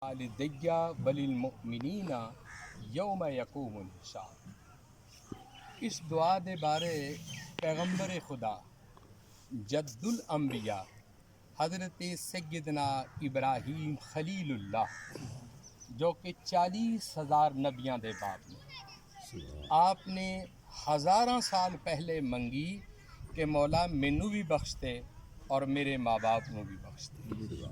والدیہ وللمؤمنین یوم یقوم الحساب۔ اس دعا دے بارے پیغمبر خدا جد الانبیاء حضرت سیدنا ابراہیم خلیل اللہ جو کہ 40,000 نبیاں دے باپ نے، آپ نے ہزاراں سال پہلے منگی کہ مولا مینوں بھی بخش دے اور میرے ماں باپ نو بھی بخش دے۔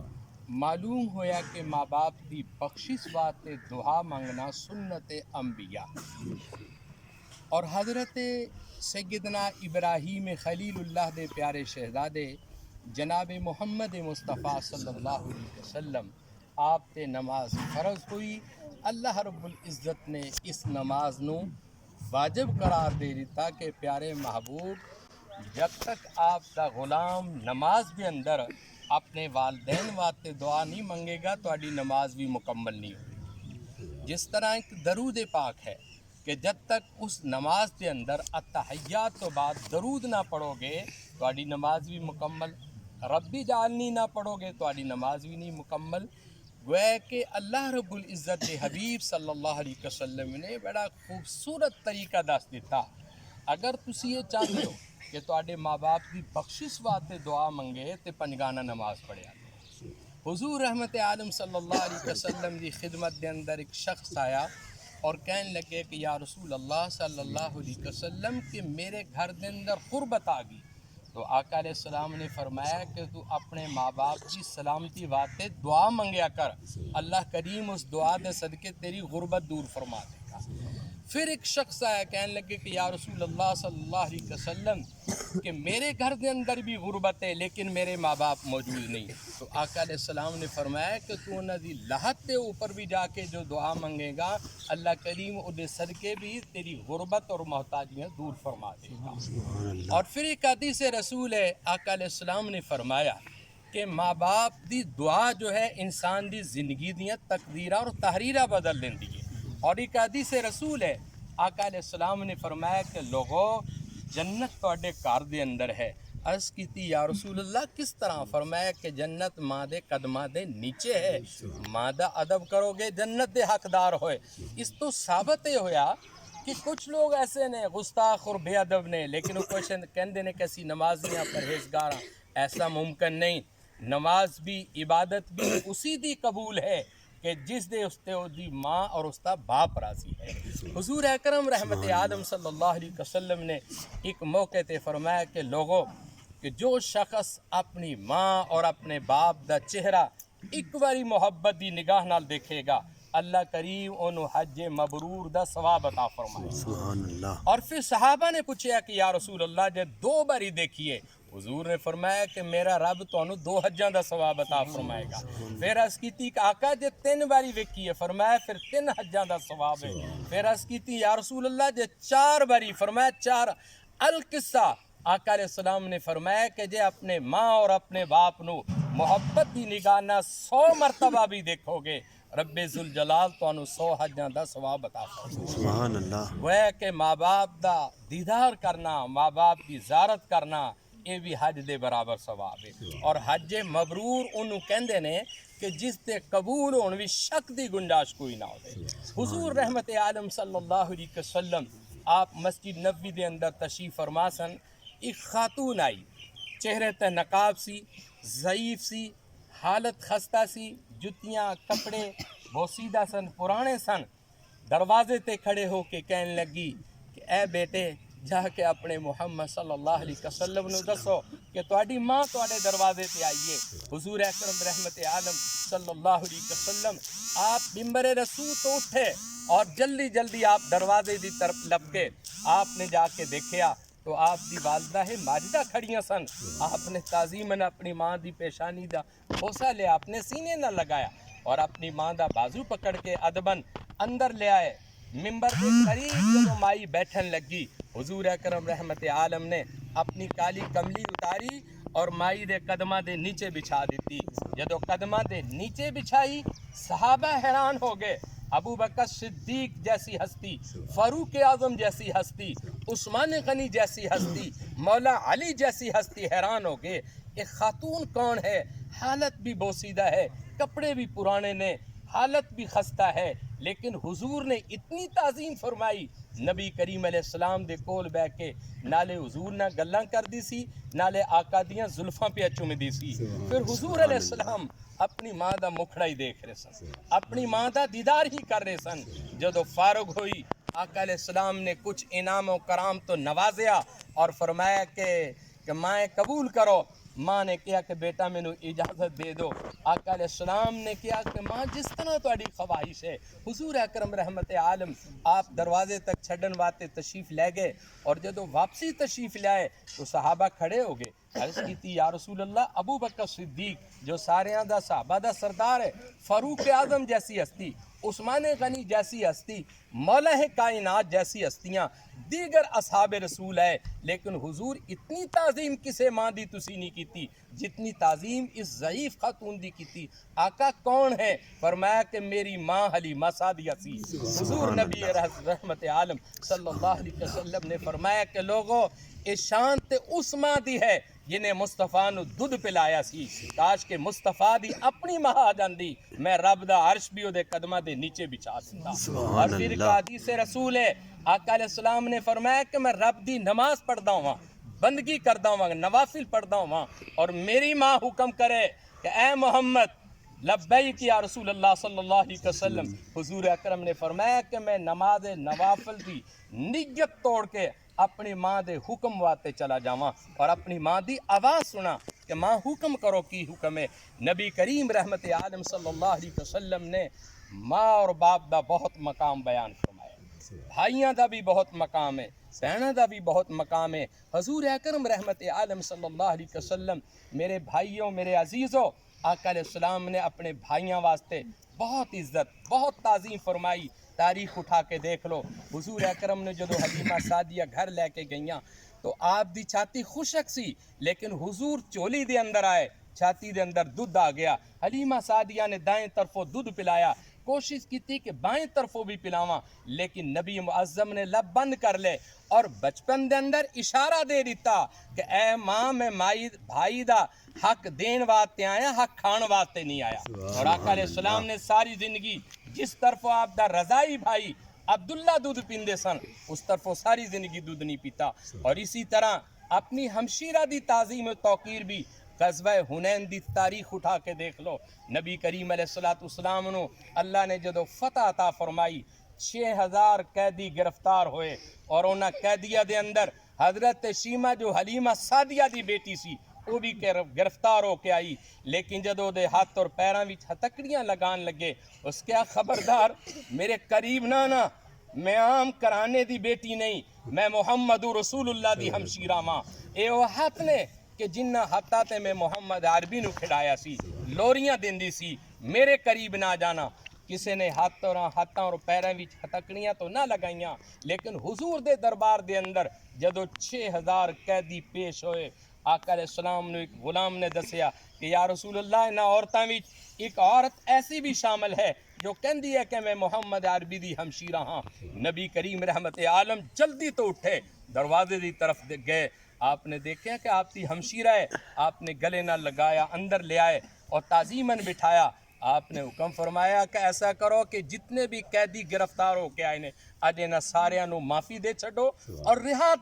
معلوم ہویا کہ ماں باپ دی بخشش واسطے دعا منگنا سنت انبیاء، اور حضرت سیدنا ابراہیم خلیل اللہ دے پیارے شہزادے جناب محمد مصطفیٰ صلی اللہ علیہ وسلم آپ تے نماز فرض ہوئی۔ اللہ رب العزت نے اس نماز نو واجب قرار دے دیتا کہ پیارے محبوب جب تک آپ دا غلام نماز کے اندر اپنے والدین واسطے دعا نہیں منگے گا تہاڈی نماز بھی مکمل نہیں ہوگی۔ جس طرح ایک درود پاک ہے کہ جب تک اس نماز کے اندر التحیات تو بعد درود نہ پڑھو گے تہاڈی نماز بھی مکمل، ربی جعلنی نہ پڑھو گے تہاڈی نماز بھی نہیں مکمل۔ گویا کہ اللہ رب العزت کے حبیب صلی اللہ علیہ وسلم نے بڑا خوبصورت طریقہ دس دیتا۔ اگر تسی یہ چاہتے ہو کہ تہاڈے ماں باپ کی بخشش واسطے دعا منگے تے پنجگانہ نماز پڑھیا۔ حضور رحمت عالم صلی اللہ علیہ وسلم کی خدمت دے اندر ایک شخص آیا اور کہنے لگے کہ یا رسول اللہ صلی اللہ علیہ وسلم کہ میرے گھر دے اندر غربت آ گئی۔ تو آقا علیہ السلام نے فرمایا کہ تو اپنے ماں باپ کی سلامتی واسطے دعا منگیا کر، اللہ کریم اس دعا دے صدقے تیری غربت دور فرما دے گا۔ پھر ایک شخص آیا کہنے لگے کہ یا رسول اللہ صلی اللہ علیہ وسلم کہ میرے گھر کے اندر بھی غربت ہے لیکن میرے ماں باپ موجود نہیں۔ تو آقا علیہ السلام نے فرمایا کہ تو انہاں دی لحد تے اوپر بھی جا کے جو دعا منگے گا اللہ کریم اودے صدقے بھی تیری غربت اور محتاجیاں دور فرما دے گا۔ اور پھر ایک حدیث رسول ہے، آقا علیہ السلام نے فرمایا کہ ماں باپ دی دعا جو ہے انسان دی زندگی دیاں تقدیرہ اور تحریرہ بدل دیندی ہے۔ اور ایک حدیث رسول ہے، آقا علیہ السلام نے فرمایا کہ لوگو جنت تواڈے گھر دے اندر ہے۔ عرض کیتی یا رسول اللہ کس طرح؟ فرمایا کہ جنت ماں دے قدماں دے نیچے ہے، ماں دا ادب کرو گے جنت دے حقدار ہوئے۔ اس تو ثابت یہ ہویا کہ کچھ لوگ ایسے نے گستاخ اور بے ادب نے لیکن وہ کچھ کہندے نے کہ اسی نمازیاں پرہیزگار ہاں، ایسا ممکن نہیں۔ نماز بھی عبادت بھی اسی دی قبول ہے کہ جس دے استے او دی ماں اور اس دا باپ راضی ہے۔ حضور اکرم رحمت عالم صلی اللہ علیہ وسلم نے ایک موقع تے فرمایا کہ لوگوں کہ جو شخص اپنی ماں اور اپنے باپ دا چہرہ ایک باری محبت دی نگاہ نال دیکھے گا اللہ کریم انہوں حج مبرور دا ثواب عطا فرمائے۔ سبحان اللہ۔ اور پھر صحابہ نے پوچھا کہ یا رسول اللہ جے 2 باری دیکھیے، حضور نے فرمایا کہ میرا رب تانوں 2 حجاں دا ثواب عطا فرمائے گا۔ پھر عرض کیتی کہ آقا جے 3 باری ویکھیے، فرمایا پھر 3 حجاں دا ثواب ہے۔ پھر عرض کیتی یا رسول اللہ جے 4 باری، فرمایا 4۔ القصہ آقا علیہ السلام نے فرمایا کہ جے اپنے ماں اور اپنے باپ نو محبت دی نگاہ نہ 100 مرتبہ بھی دیکھو گے رب ذوالجلال تانوں 100 حجاں دا ثواب عطا فرمائے۔ سبحان اللہ۔ وہ کہ ماں باپ دا دیدار کرنا، ماں باپ کی زیارت کرنا یہ بھی حج دے برابر ثواب ہے۔ اور حج مبرور انہوں کہندے نے کہ جس دے قبول ہون بھی شک دی گنجائش کوئی نہ ہوئے۔ حضور رحمت عالم صلی اللہ علیہ وسلم آپ مسجد نبوی دے اندر تشریف فرما سن، ایک خاتون آئی، چہرے تے نقاب سی، ضعیف سی، حالت خستہ سی، جتیاں کپڑے بوسیدہ سن، پرانے سن۔ دروازے تے کھڑے ہو کے کہنے لگی کہ اے بیٹے جا کے اپنے محمد صلی اللہ علیہ وسلم نے دسو کہ تہاڈی ماں تہاڈے دروازے تے آئیے۔ حضور اکرم رحمت عالم صلی اللہ علیہ وسلم آپ ممبر رسول تو اٹھے اور جلدی جلدی آپ دروازے دی طرف لپکے۔ آپ نے جا کے دیکھیا تو آپ دی والدہ ماجدہ کھڑیاں سن۔ آپ نے تعظیماً اپنی ماں دی پیشانی دا بوسہ لیا، اپنے سینے نہ لگایا اور اپنی ماں دا بازو پکڑ کے ادباً اندر لے آئے۔ ممبر کے قریب جدو مائی بیٹھن لگی، حضور اکرم رحمت عالم نے اپنی کالی کملی اتاری اور مائی دے قدمہ دے نیچے بچھا دیتی۔ جدو قدمہ دے نیچے بچھائی صحابہ حیران ہو گئے۔ ابو بکر صدیق جیسی ہستی، فاروق اعظم جیسی ہستی، عثمان غنی جیسی ہستی، مولا علی جیسی ہستی حیران ہو گئے۔ ایک خاتون کون ہے؟ حالت بھی بوسیدہ ہے، کپڑے بھی پرانے نے، حالت بھی خستہ ہے، لیکن حضور نے اتنی تعظیم فرمائی، نبی کریم علیہ السلام دے کول بہ کے نالے حضور نہ گلاں کر دی سی، نالے آقا دیاں زلفاں پہ چوم دی سی۔ پھر حضور علیہ السلام اپنی ماں دا مکھڑا ہی دیکھ رہے سن، اپنی ماں دا دیدار ہی کر رہے سن۔ جدو فارغ ہوئی آقا علیہ السلام نے کچھ انعام و کرام تو نوازیا اور فرمایا کہ ماں قبول کرو۔ ماں نے کہا کہ بیٹا مینوں اجازت دے دو۔ آقا علیہ السلام نے کہا کہ ماں جس طرح تہاڈی خواہش ہے۔ حضور اکرم رحمت عالم آپ دروازے تک چھڈن واسطے تشریف لے گئے، اور جدو واپسی تشریف لائے تو صحابہ کھڑے ہو گئے۔ عرض کی یا رسول اللہ، ابو بکر صدیق جو ساریاں دا صحابہ دا سردار ہے، فاروق اعظم جیسی ہستی، عثمان غنی جیسی ہستی، مولا کائنات جیسی ہستیاں، دیگر اصحاب رسول ہے، لیکن حضور اتنی تعظیم کسے ماں دی تسی نہیں کیتی جتنی تعظیم اس ضعیف خاتون دی کیتی۔ آقا کون ہے؟ فرمایا کہ میری ماں حلیمہ سعدیہ سی۔ حضور نبی رحمت عالم صلی اللہ علیہ وسلم نے فرمایا کہ لوگوں، اے شان تے اس ماں دی ہے جنہیں مصطفیٰ نو دودھ پلایا سی۔ کاش کہ مصطفیٰ دی اپنی ماں آ جاندی، میں رب دا عرش بھی او دے قدمہ دے نیچے بچھا دیتا۔ اور پھر ایک حدیث رسول ہے، آقا علیہ السلام نے فرمایا کہ میں رب دی نماز پڑھدا ہوں، بندگی کردا ہوں، نوافل پڑھدا ہوں، اور میری ماں حکم کرے کہ اے محمد لبیک یا رسول اللہ صلی اللہ علیہ وسلم، حضور اکرم نے فرمایا کہ میں نماز نوافل دی نیت توڑ کے اپنی ماں دے حکم واتے چلا جاواں اور اپنی ماں دی آواز سنا کہ ماں حکم کرو کی حکم ہے۔ نبی کریم رحمت عالم صلی اللہ علیہ وسلم نے ماں اور باپ دا بہت مقام بیان فرمایا، بھائیاں دا بھی بہت مقام ہے، بہناں دا بھی بہت مقام ہے۔ حضور اکرم رحمت عالم صلی اللہ علیہ وسلم، میرے بھائیوں، میرے عزیزوں، آقا علیہ السلام نے اپنے بھائیاں واسطے بہت عزت، بہت تعظیم فرمائی۔ تاریخ اٹھا کے دیکھ لو، حضور اکرم نے جدو حلیمہ سعدیہ گھر لے کے گئیاں تو آپ دی چھاتی خشک سی، لیکن حضور چولی دے اندر آئے، چھاتی دے اندر دودھ آ گیا۔ حلیمہ سعدیہ نے دائیں طرفوں دودھ پلایا، کوشش کی تھی کہ بائیں طرفوں بھی پلاواں، لیکن نبی معظم نے لب بند کر لے اور بچپن دے اندر اشارہ دے دیتا کہ اے ماں، میں بھائی دا حق دین واسطے آیا، حق کھان واسطے نہیں آیا۔ اور آقا علیہ السلام نے ساری زندگی جس طرف آپ دا رضائی بھائی عبداللہ دودھ پیندے سن، اس طرف ساری زندگی دودھ نہیں پیتا۔ اور اسی طرح اپنی ہمشیرہ دی تعظیم و توقیر بھی، غزوہ حنین دی تاریخ اٹھا کے دیکھ لو، نبی کریم علیہ السلام نو اللہ نے جدو فتح عطا فرمائی، 6000 قیدی گرفتار ہوئے، اور انہاں قیدیہ دے اندر حضرت شیمہ جو حلیمہ سعدیہ دی بیٹی سی وہ بھی گرفتار ہو کے آئی، لیکن جدو دے ہاتھ اور پیراں وچ ہتکڑیاں لگان لگے، اس کیا خبردار میرے قریب نہ میں عام کرانے دی بیٹی نہیں، میں محمد رسول اللہ دی ہمشیرہ ماں۔ اے وہ ہاتھ نے کہ جنہ ہاتھاں تے میں محمد عربی نو کھڑایا سی، لوریاں دیندی سی، میرے قریب نہ جانا۔ کسے نے ہاتھاں اور پیراں وچ ہتکڑیاں تو نہ لگائیاں، لیکن حضور دے دربار دے اندر جدو 6000 قیدی پیش ہوئے، آقا علیہ السلام نے ایک غلام نے دسیا کہ یا رسول اللہ، انہاں عورتاں وچ ایک عورت ایسی بھی شامل ہے جو کہندی ہے کہ میں محمد عربی دی ہمشیرہ ہاں۔ نبی کریم رحمت عالم جلدی تو اٹھے، دروازے دی طرف گئے، آپ نے دیکھا کہ آپ کی ہمشیرہ ہے، آپ نے گلے نہ لگایا، اندر لے آئے اور تعظیماً بٹھایا۔ آپ نے حکم فرمایا کہ ایسا کرو کہ جتنے بھی قیدی گرفتار ہو کے آئے نے اج انہاں ساریاں نو معافی دے چھڈو اور رہا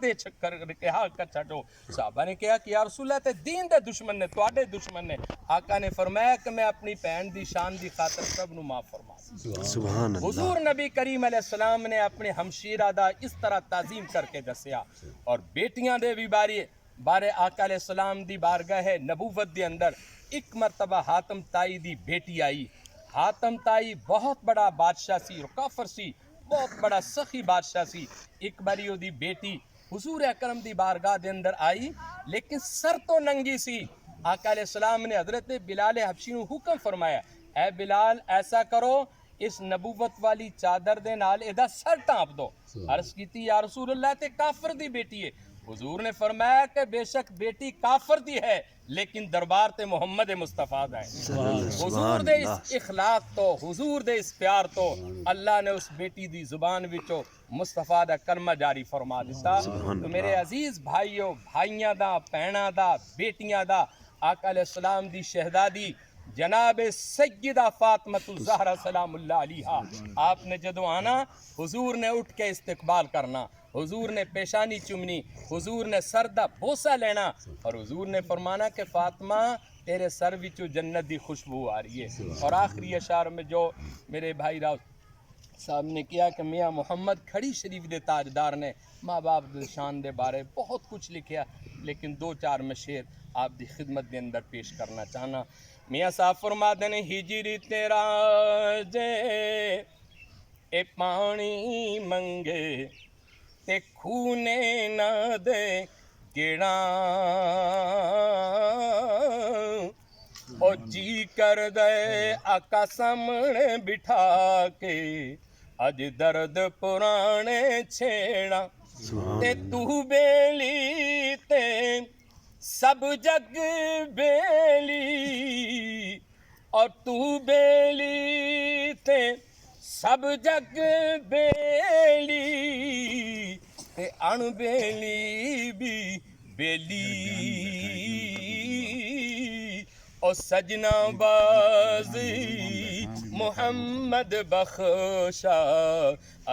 کر چھڈو۔ صحابہ نے کہا کہ یا رسول اللہ، تے دین دے دشمن نے، تواڈے دشمن نے۔ آقا نے فرمایا کہ میں اپنی بہن دی شان دی خاطر سب نو معاف فرما دوں۔ سبحان اللہ۔ حضور نبی کریم علیہ السلام نے اپنے ہمشیرہ دا اس طرح تعظیم کر کے دسیا۔ اور بیٹیاں دے بھی بارے آقا علیہ السلام دی بارگاہ ہے نبوت دے اندر ایک مرتبہ حاتم تائی دی بیٹی آئی۔ حاتم تائی بہت بڑا بادشاہ سی، کافر سی، بہت بڑا سخی بادشاہ سی۔ ایک باری او دی بیٹی حضور اکرم دی بارگاہ دے اندر آئی، لیکن سر تو ننگی سی۔ آقا علیہ السلام نے حضرت بلال حبشی نو حکم فرمایا، اے بلال، ایسا کرو اس نبوت والی چادر دے نال ایدہ سر ٹانپ دو۔ عرض کیتی یا رسول اللہ، تے کافر دی بیٹی ہے۔ حضور نے فرمایا کہ بے شک بیٹی کافر دی ہے، لیکن دربار تے محمد مصطفیٰ دا ہے۔ حضور دے اس اخلاق تو، حضور دے اس پیار تو اللہ نے اس بیٹی دی زبان وچوں مصطفیٰ دا کلمہ جاری فرما دیتا۔ تو میرے عزیز بھائیوں، بھائیاں دا، بہناں دا، بیٹیاں دا، آقا علیہ السلام دی شہزادی جناب سیدہ فاطمہ الزہرا سلام اللہ علیہا، آپ نے جدو آنا حضور نے اٹھ کے استقبال کرنا، حضور نے پیشانی چومنی، حضور نے سردہ بوسہ لینا، اور حضور نے فرمانا کہ فاطمہ تیرے سر وچوں جنت دی خوشبو آ رہی ہے۔ اور آخری اشعار میں جو میرے بھائی راؤ صاحب نے کیا کہ میاں محمد کھڑی شریف دے تاجدار نے ماں باپ دے شان دے بارے بہت کچھ لکھیا، لیکن دو چار میں شعر آپ دی خدمت دے اندر پیش کرنا چاہنا۔ میاں صاحب فرما دے نے ہجری تیرا جے اے پانی منگے تے کھونے نہ دے گیڑا، او جی کر دے آقا سامنے بٹھا کے اج درد پرانے چھیڑا، تے تو بیلی تے سب جگ بیلی، اور تو بیلی تے سب جگ بیلی، تے ان بیلی بھی بیلی، او سجنا بازی محمد بخشا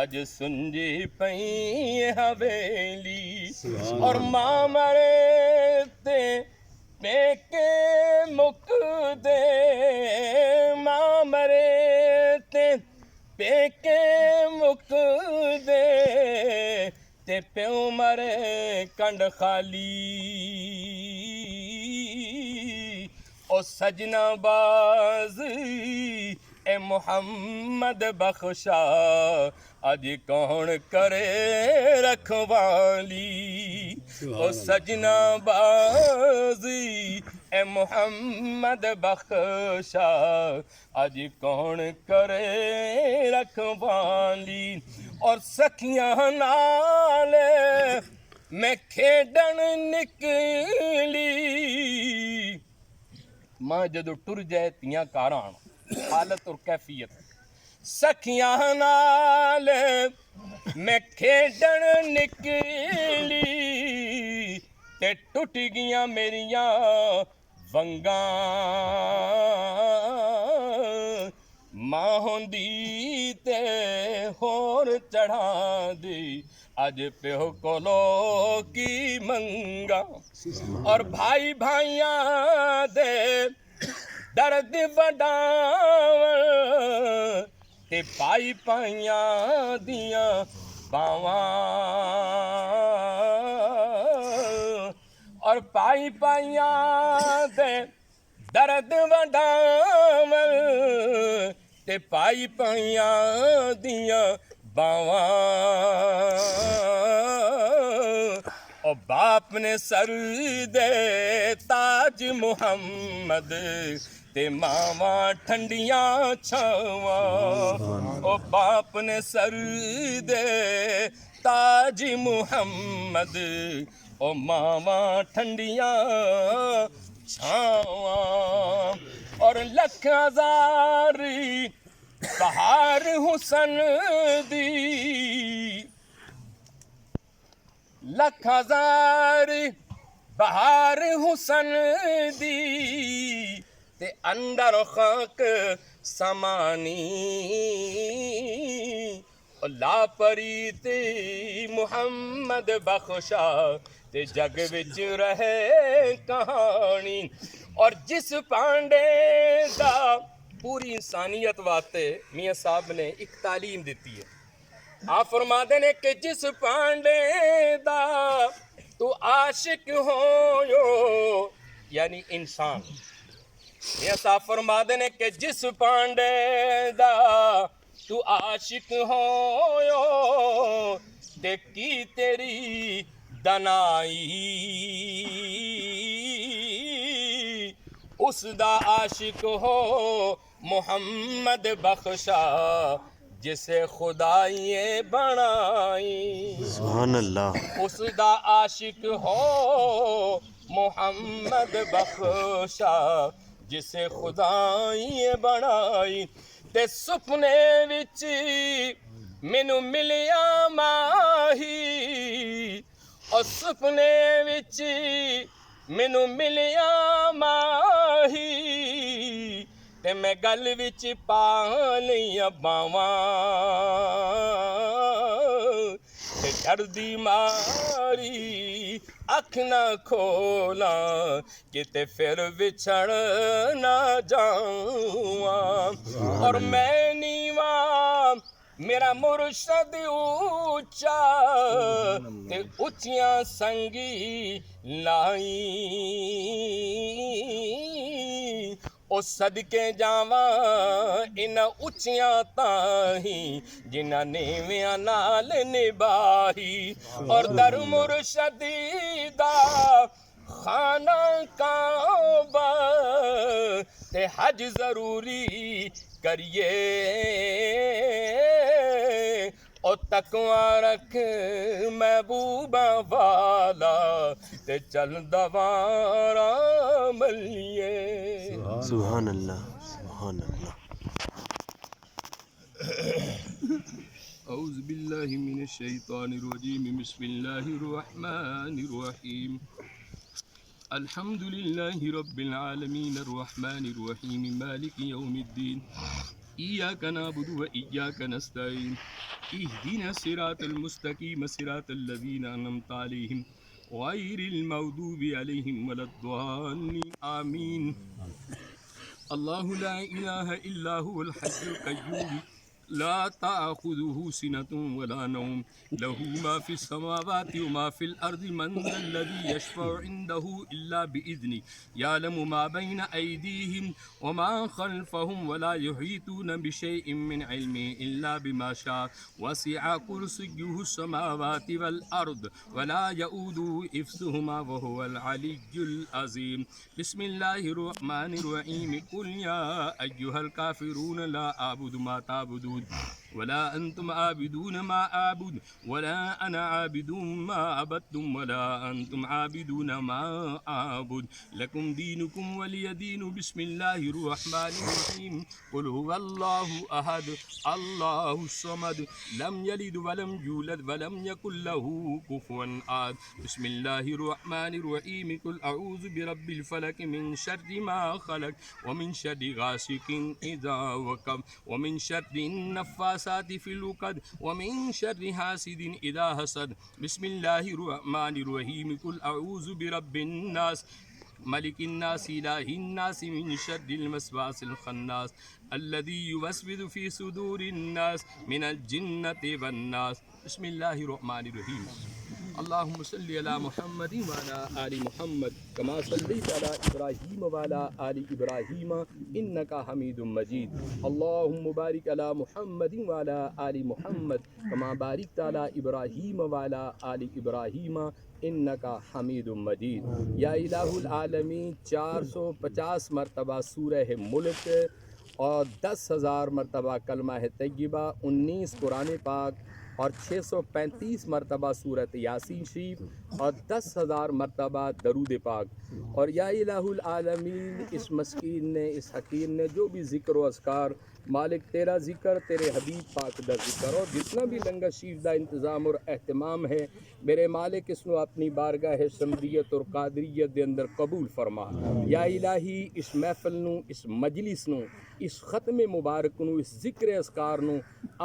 اج سنجی پئی حویلی، اور ماں مرے تے پیکے مک دے، ماں مرے تے پیکے مک دے، تے پیو مرے کنڈ خالی، او سجنا باز اے محمد بخشا اج کون کرے رکھوالی، او سجنا باز اے محمد بخشا اج کون کرے رکھوالی، اور سکھیاں نال میں کھیڈن نکلی، ماں جدو ٹر جائے تیاں کاران حالت اور کیفیت، سکھیاں نال میں کھیڈن نکلی، تے ٹوٹ گیاں میریاں ونگاں، ماں ہوندی تے ہور چڑھا دی اج پیو کولو کی منگا، اور بھائی بھائیاں دے درد وڈاون تے پائی پائیاں دیاں باواں، اور پائی پائیاں دے درد وڈاون تے پائی پائیاں دیاں باواں، او باپ نے سر دے تاج محمد تے ماواں ٹھنڈیاں چھاواں، او باپ نے سر دے تاج محمد او ماواں ٹھنڈیاں چھاواں، اور لکھ ہزاری بہار حسن دی، لکھ ہزار بہار حسن دی، تے اندر خاک سمانی، لا پریت محمد بخشا تے جگ وچ رہے کہانی، اور جس پانڈے دا پوری انسانیت واسطے میاں صاحب نے ایک تعلیم دیتی ہے، آپ فرما دے نے کہ جس پانڈے دا تو عاشق ہو یعنی انسان، میاں صاحب فرما دے نے کہ جس پانڈے دا تو عاشق ہو تے کی تیری دنائی، اس دا عاشق ہو محمد بخشا جسے خدائی بنائی، سبحان اللہ، اس دا عاشق ہو محمد بخشا جسے خدائی بنائی، تے سپنے وچ مینوں ملیا ماہی، اور سپنے وچ مینوں ملیا ماہی، تے میں گل وچ پا لئیاں باواں تے ڈر دی ماری اکھ نہ کھولاں کتے پھر وچھڑ نہ جاواں اور میں نیواں میرا مرشد اونچا تے اچیاں سنگی لائی او صدقے جاواں انہاں اچیاں تاہیں جنہاں نیویاں نال نباہی اور در مرشدی دا خانہ کعبہ تے حج ضروری کریے او تقوی رکھ محبوبہ والا تے چل دوارا ملیے سبحان اللہ سبحان اللہ اعوذ باللہ من الشیطان الرجیم بسم اللہ الرحمن الرحیم الحمد للہ رب العالمین الرحمن الرحیم مالک یوم الدین ایاک نعبد و ایاک نستعین اہدنا الصراط المستقیم صراط الذین انعمت علیہم غیر المغضوب علیہم ولا الضالین آمین اللہ لا الہ الا هو الحی القیوم لا تأخذه سنة ولا نوم له ما في السماوات وما في الأرض من ذا الذي يشفع عنده إلا بإذنه يعلم ما بين أيديهم وما خلفهم ولا يحيطون بشيء من علمه إلا بما شاء وسع كرسيه السماوات والأرض ولا يؤوده حفظهما وهو العلي العظيم بسم الله الرحمن الرحيم قل يا أيها الكافرون لا أعبد ما تعبدون ولا أنتم عابدون ما أعبد ولا أنا عابد ما عبدتم ولا أنتم عابدون ما أعبد لكم دينكم ولي دين بسم الله الرحمن الرحيم قل هو الله أحد الله الصمد لم يلد ولم يولد ولم يكن له كفوا أحد بسم الله الرحمن الرحيم قل أعوذ برب الفلق من شر ما خلق ومن شر غاسق إذا وقب ومن شر النفاسات في العقد ومن شر حاسد إذا حسد بسم الله الرحمن الرحيم قل أعوذ برب الناس ملك الناس إله الناس من شر الوسواس الخناس الذي يوسوس في صدور الناس من الجنة والناس بسم الله الرحمن الرحيم اللهم صل على محمد وعلى آل محمد كما صليت على إبراهيم وعلى آل إبراهيم إنك حميد مجيد اللهم بارك على محمد وعلى آل محمد كما باركت على إبراهيم وعلى آل إبراهيم إنك حميد مجيد یا الہ العالمین 450 مرتبہ سورہ ملک اور 10,000 مرتبہ کلمہ طیبہ 19 قرآن پاک اور 635 مرتبہ سورۃ یاسین شریف اور 10,000 مرتبہ درود پاک اور یا الہ العالمین اس مسکین نے اس حکیم نے جو بھی ذکر و اذکار مالک تیرا ذکر تیرے حبیب پاک دا ذکر اور جتنا بھی لنگر شریف دا انتظام اور اہتمام ہے میرے مالک اس نو اپنی بارگاہ سمدیت اور قادریت دے اندر قبول فرما یا الہی اس محفل نو اس مجلس نو اس ختم مبارک نو اس ذکر اذکار نو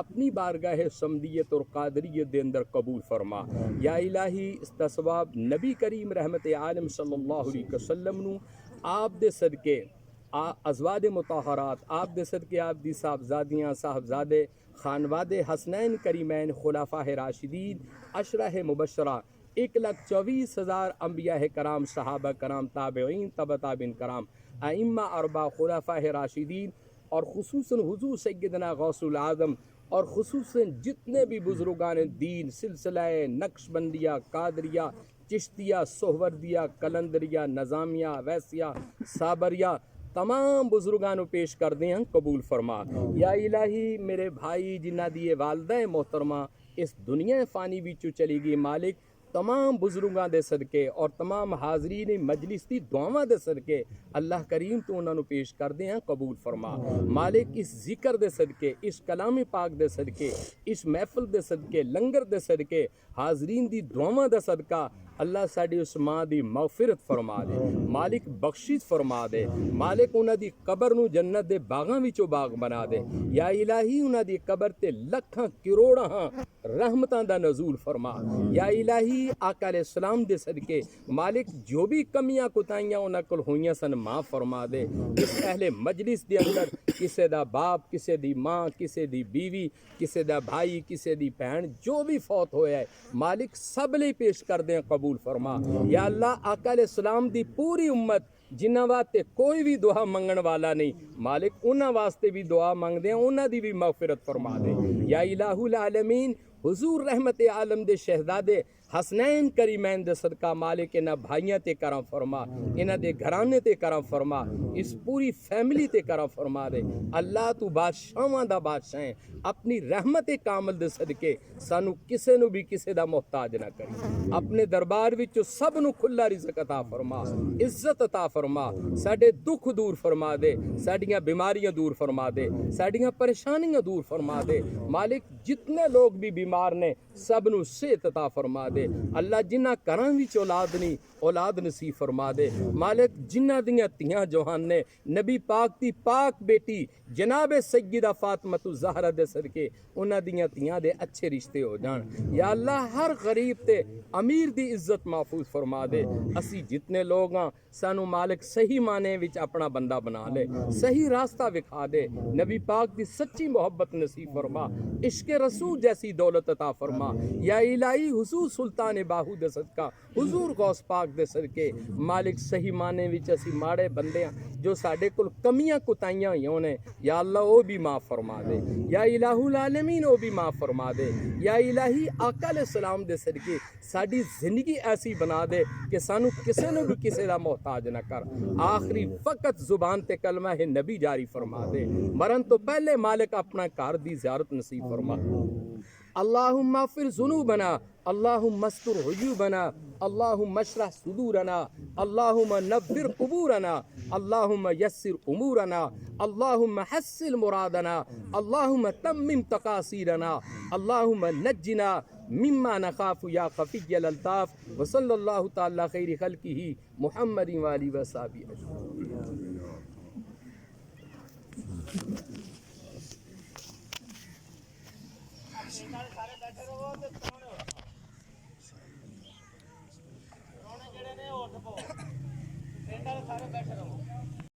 اپنی بارگاہ سمدیت اور قادریت دے اندر قبول فرما یا الہی اس دا ثواب نبی کریم رحمت عالم صلی اللہ علیہ وسلم نو آپ دے صدقے ازواج مطہرات آپ دے صدقے آپ دی صاحبزادیاں صاحبزادے خانواد حسنین کریمین خلفاء راشدین عشرہ مبشرہ 1,24,000 انبیاء کرام صحابہ کرام تابعین تبع تابعین کرام ائمہ اربع خلفاء راشدین اور خصوصاً حضور سیدنا غوث العظم اور خصوصاً جتنے بھی بزرگان دین سلسلہ نقش بندیہ قادریہ چشتیہ سہوردیہ کلندریہ نظامیہ ویسیہ صابریہ تمام بزرگانوں پیش کر دیں قبول فرما یا الہی میرے بھائی جنہ دی والدہ محترمہ اس دنیا فانی وچوں چلی گئی مالک تمام بزرگاں دے صدقے اور تمام حاضرین مجلس دی دعاواں دے صدقے اللہ کریم تو انہاں نو پیش کر دے قبول فرما مالک اس ذکر دے صدقے اس کلام پاک دے صدقے اس محفل دے صدقے لنگر دے صدقے حاضرین دی دعاواں دا صدقہ اللہ ساڈی اس ماں دی مغفرت فرما دے، مالک بخشش فرما دے، مالک انہاں دی قبر نو جنت دے باغاں وچوں باغ بنا دے، یا الہی انہاں دی قبر تے لکھاں کروڑاں رحمتاں دا نزول فرما، یا الہی آقا علیہ السلام دے صدقے مالک جو بھی کمیاں کوتاہیاں انہاں کول ہوئیاں سن معاف فرما دے، اس اہل مجلس دے اندر کسے دا باپ، کسے دی ماں، کسے دی بیوی، کسے دا بھائی، کسے دی بہن جو بھی فوت ہویا ہے مالک سب لئی پیش کر دیں قبول فرما، یا اللہ آقا علیہ السلام دی پوری امت جنہاں واسطے کوئی بھی دعا منگن والا نہیں مالک انہاں واسطے بھی دعا منگ دیں، انہاں دی بھی مغفرت فرما دے، یا الہ العالمین حضور رحمت عالم دے شہزادے حسنین کریمین دے صدقہ مالک انہاں بھائیاں تے کرم فرما، انہاں دے گھرانے تے کرم فرما، اس پوری فیملی تے کرم فرما دے، اللہ تو بادشاہاں دا بادشاہ ہے، اپنی رحمت کامل دے صدقے سانو کسے نو بھی کسے دا محتاج نہ کری، اپنے دربار وچوں سب نو کھلا رزق عطا فرما، عزت عطا فرما، ساڈے دکھ دور فرما دے، ساڈیاں بیماریاں دور فرما دے، ساڈیاں پریشانیاں دور فرما دے، مالک جتنے لوگ بھی بیمار نے سب نو صحت عطا فرما دے، اللہ جنہ گھراں وچ اولاد نہیں اولاد نصیب فرما دے، مالک جنہ دیاں تیاں جوان نے نبی پاک دی پاک بیٹی جناب سیدہ فاطمہ الزہرا دے صدقے انہاں دیاں تیاں دے اچھے رشتے ہو جان، یا اللہ ہر غریب تے امیر دی عزت محفوظ فرما دے، اسی جتنے لوگ ہاں سانو مالک صحیح معنی وچ اپنا بندہ بنا لے، صحیح راستہ وکھا دے، نبی پاک دی سچی محبت نصیب فرما، عشق رسول جیسی دولت عطا فرما، یا الہی حضور سلطان باہو دے صدقہ حضور غوث پاک دے صدقے مالک صحیح معنی وچ اسی ماڑے بندے ہاں جو ساڈے کول کمیاں کوتاہیاں ہوئیاں نے یا اللہ او بھی معاف فرما دے، یا الہ العالمین او بھی معاف فرما دے، یا الہی آقا علیہ السلام دے صدقے ساڈی زندگی ایسی بنا دے کہ سانو کسے نو بھی کسے دا محتاج نہ کر، آخری فقط زبان تے کلمہ ہے نبی جاری فرما دے، مرن تو پہلے مالک اپنا گھر دی زیارت نصیب فرما، اللہم اغفر ذنوبنا، اللہم استر عیوبنا، اللہم اشرح صدورنا، اللہم نور قبورنا، اللہم یسر امورنا، اللہم حسن مرادنا، اللہم تمم تقاصیرنا، اللہم نجنا مما نخاف یا خفی الالطاف، وصلی اللہ تعالی خیر خلقہ محمد والی وصحبہ اجمعین۔ سارے بیٹھے رہو